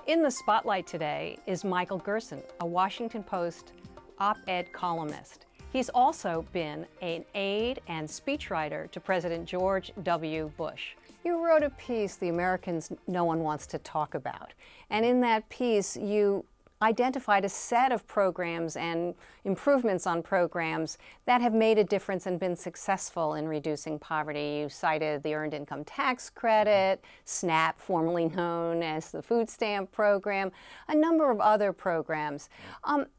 In the spotlight today is Michael Gerson, a Washington Post op-ed columnist. He's also been an aide and speechwriter to President George W. Bush. You wrote a piece, The Americans No One Wants to Talk About. And in that piece, you identified a set of programs and improvements on programs that have made a difference and been successful in reducing poverty. You cited the Earned Income Tax Credit, SNAP, formerly known as the Food Stamp Program, a number of other programs.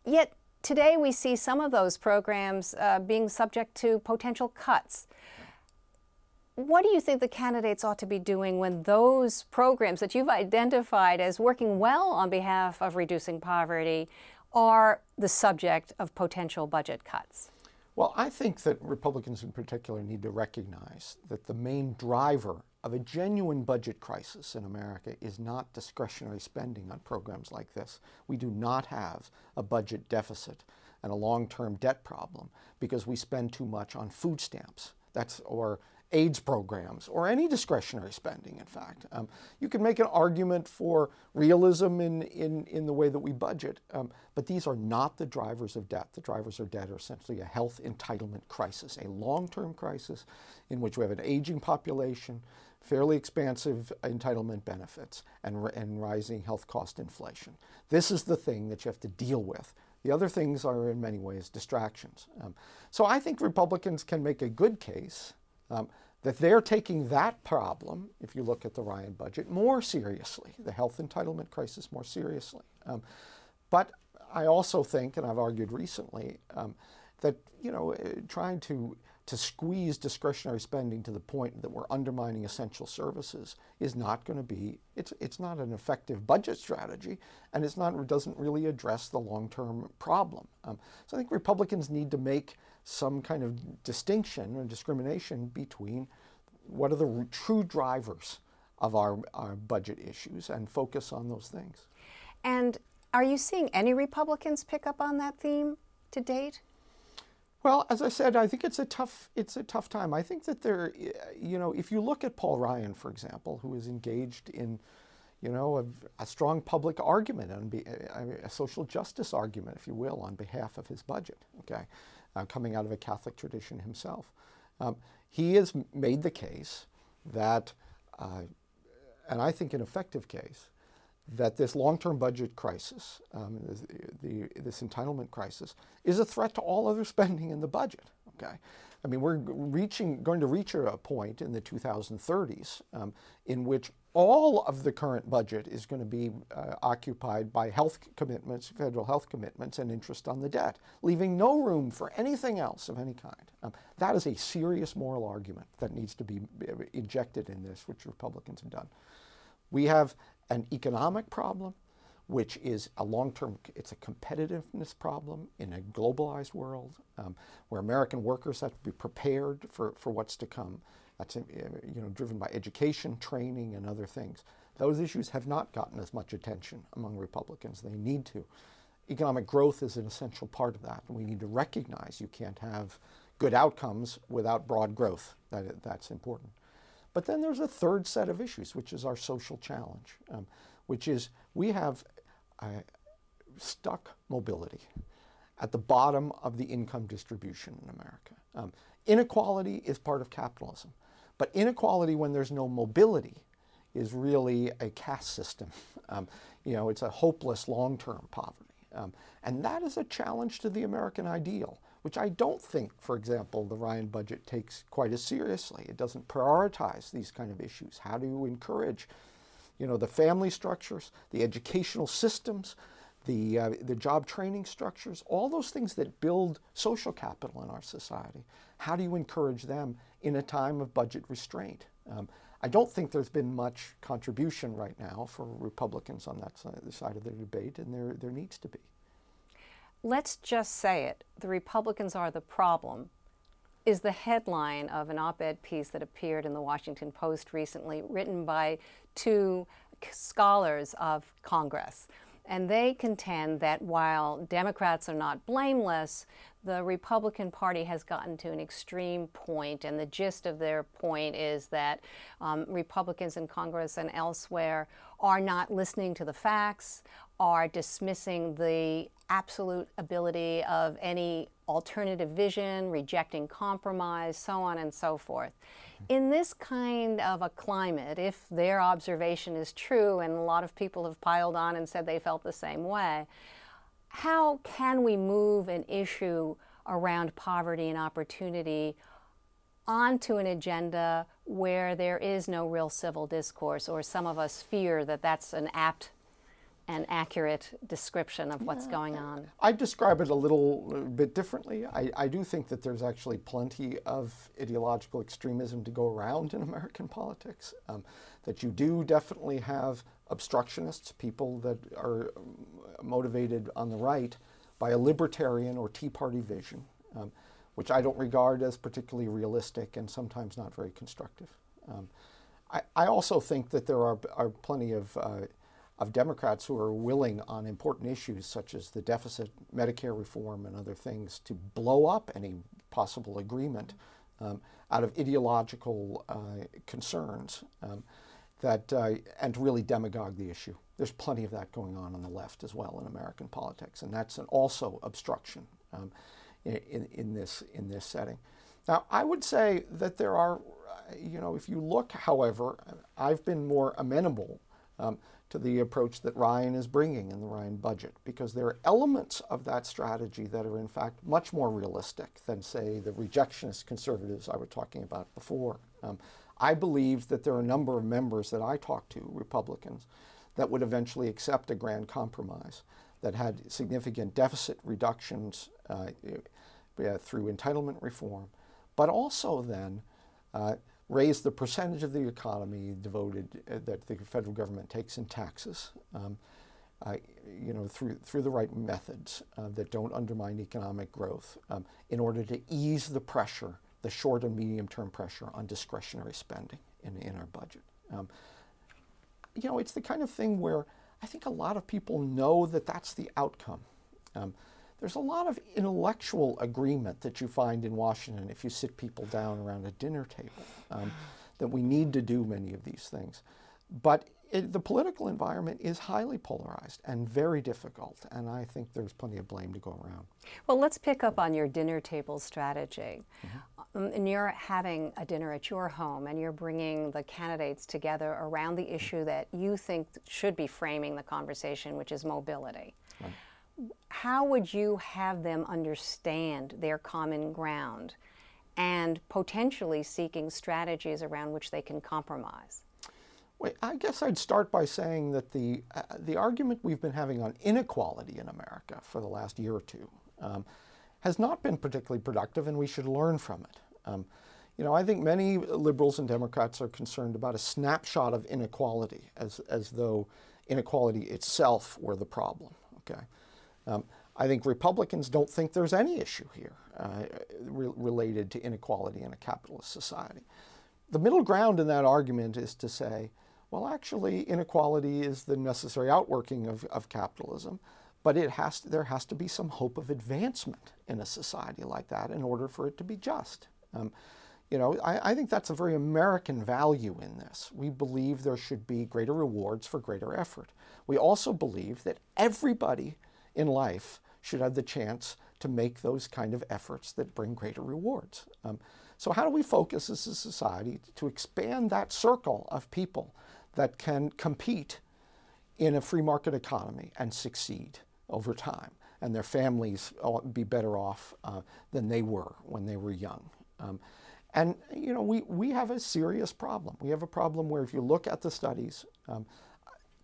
Yet today we see some of those programs being subject to potential cuts. What do you think the candidates ought to be doing when those programs that you've identified as working well on behalf of reducing poverty are the subject of potential budget cuts? Well, I think that Republicans in particular need to recognize that the main driver of a genuine budget crisis in America is not discretionary spending on programs like this. We do not have a budget deficit and a long-term debt problem because we spend too much on food stamps. Or AIDS programs, or any discretionary spending, in fact. You can make an argument for realism in the way that we budget, but these are not the drivers of debt. The drivers of debt are essentially a health entitlement crisis, a long-term crisis in which we have an aging population, fairly expansive entitlement benefits, and rising health cost inflation. This is the thing that you have to deal with. The other things are in many ways distractions. So I think Republicans can make a good case that they're taking that problem, if you look at the Ryan budget, more seriously, the health entitlement crisis more seriously. But I also think, and I've argued recently, that trying to squeeze discretionary spending to the point that we're undermining essential services is not going to be, it's not an effective budget strategy, and doesn't really address the long-term problem. So I think Republicans need to make some kind of distinction or discrimination between what are the true drivers of our budget issues and focus on those things. And are you seeing any Republicans pick up on that theme to date? Well, as I said, I think it's a tough time. I think that if you look at Paul Ryan, for example, who is engaged in a strong public argument, a social justice argument, if you will, on behalf of his budget, okay, coming out of a Catholic tradition himself. He has made the case that, and I think an effective case, that this long-term budget crisis, this entitlement crisis, is a threat to all other spending in the budget, okay? I mean, we're going to reach a point in the 2030s in which all of the current budget is going to be occupied by health commitments, federal health commitments, and interest on the debt, leaving no room for anything else of any kind. That is a serious moral argument that needs to be injected in this, which Republicans have done. We have an economic problem, which is it's a competitiveness problem in a globalized world where American workers have to be prepared for what's to come. That's driven by education, training, and other things. Those issues have not gotten as much attention among Republicans. They need to. Economic growth is an essential part of that, and we need to recognize you can't have good outcomes without broad growth. That's important. But then there's a third set of issues, which is our social challenge, which is we have stuck mobility at the bottom of the income distribution in America. Inequality is part of capitalism, but inequality when there's no mobility is really a caste system. It's a hopeless long-term poverty. And that is a challenge to the American ideal, which I don't think, for example, the Ryan budget takes quite as seriously. It doesn't prioritize these kind of issues. How do you encourage, the family structures, the educational systems, the job training structures, all those things that build social capital in our society? How do you encourage them in a time of budget restraint? I don't think there's been much contribution right now for Republicans on that side of the debate, and there needs to be. Let's just say it. The Republicans are the problem is the headline of an op-ed piece that appeared in the Washington Post recently, written by two scholars of Congress. And they contend that while Democrats are not blameless, the Republican Party has gotten to an extreme point, and the gist of their point is that Republicans in Congress and elsewhere are not listening to the facts, are dismissing the absolute ability of any alternative vision, rejecting compromise, so on and so forth. In this kind of a climate, if their observation is true, and a lot of people have piled on and said they felt the same way, how can we move an issue around poverty and opportunity onto an agenda where there is no real civil discourse, or some of us fear that that's an apt and accurate description of what's going on? I describe it a little bit differently. I do think that there's actually plenty of ideological extremism to go around in American politics, that you do definitely have obstructionists, people that are motivated on the right by a libertarian or Tea Party vision, which I don't regard as particularly realistic and sometimes not very constructive. I also think that there are plenty of Democrats who are willing on important issues such as the deficit, Medicare reform, and other things to blow up any possible agreement out of ideological concerns and to really demagogue the issue. There's plenty of that going on the left as well in American politics, and that's also obstruction in this setting. Now, I would say that there are, if you look, however, I've been more amenable to the approach that Ryan is bringing in the Ryan budget, because there are elements of that strategy that are in fact much more realistic than, say, the rejectionist conservatives I was talking about before. I believe that there are a number of members that I talk to, Republicans, that would eventually accept a grand compromise that had significant deficit reductions through entitlement reform, but also then raise the percentage of the economy devoted that the federal government takes in taxes, through the right methods that don't undermine economic growth, in order to ease the pressure, the short and medium-term pressure on discretionary spending in our budget. It's the kind of thing where I think a lot of people know that that's the outcome. There's a lot of intellectual agreement that you find in Washington if you sit people down around a dinner table, that we need to do many of these things. But the political environment is highly polarized and very difficult, and I think there's plenty of blame to go around. Well, let's pick up on your dinner table strategy. And you're having a dinner at your home, and you're bringing the candidates together around the issue that you think should be framing the conversation, which is mobility. Right. How would you have them understand their common ground and potentially seeking strategies around which they can compromise? Well, I guess I'd start by saying that the argument we've been having on inequality in America for the last year or two has not been particularly productive, and we should learn from it. I think many liberals and Democrats are concerned about a snapshot of inequality as though inequality itself were the problem. Okay. I think Republicans don't think there's any issue here related to inequality in a capitalist society. The middle ground in that argument is to say, well, actually, inequality is the necessary outworking of capitalism, but there has to be some hope of advancement in a society like that in order for it to be just. I think that's a very American value in this. We believe there should be greater rewards for greater effort. We also believe that everybody in life should have the chance to make those kind of efforts that bring greater rewards. So how do we focus as a society to expand that circle of people that can compete in a free market economy and succeed over time, and their families be better off than they were when they were young? We have a serious problem. We have a problem where if you look at the studies,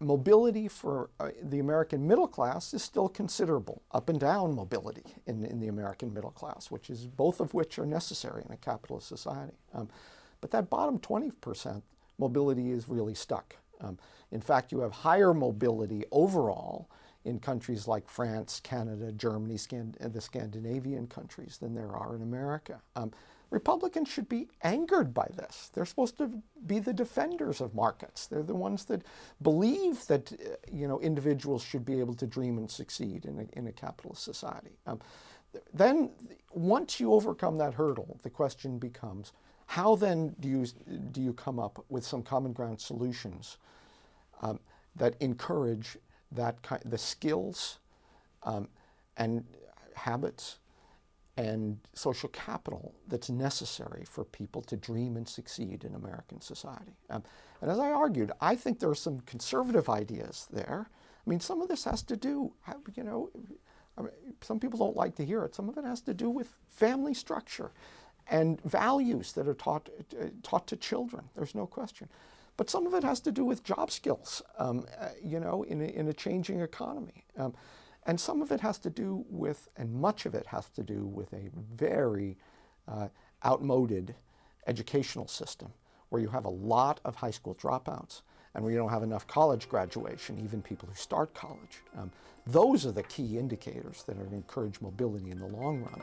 mobility for the American middle class is still considerable, up and down mobility in the American middle class, both of which are necessary in a capitalist society. But that bottom 20% mobility is really stuck. In fact, you have higher mobility overall in countries like France, Canada, Germany, the Scandinavian countries than there are in America. Republicans should be angered by this. They're supposed to be the defenders of markets. They're the ones that believe that individuals should be able to dream and succeed in a capitalist society. then once you overcome that hurdle, the question becomes, how then do you come up with some common ground solutions that encourage the skills and habits and social capital that's necessary for people to dream and succeed in American society. And as I argued, I think there are some conservative ideas there. I mean, some of this has to do, you know, some people don't like to hear it. Some of it has to do with family structure and values that are taught to children. There's no question. But some of it has to do with job skills, you know, in a changing economy. And some of it has to do with, and much of it has to do with a very outmoded educational system where you have a lot of high school dropouts and where you don't have enough college graduation, even people who start college. Those are the key indicators that are going to encourage mobility in the long run.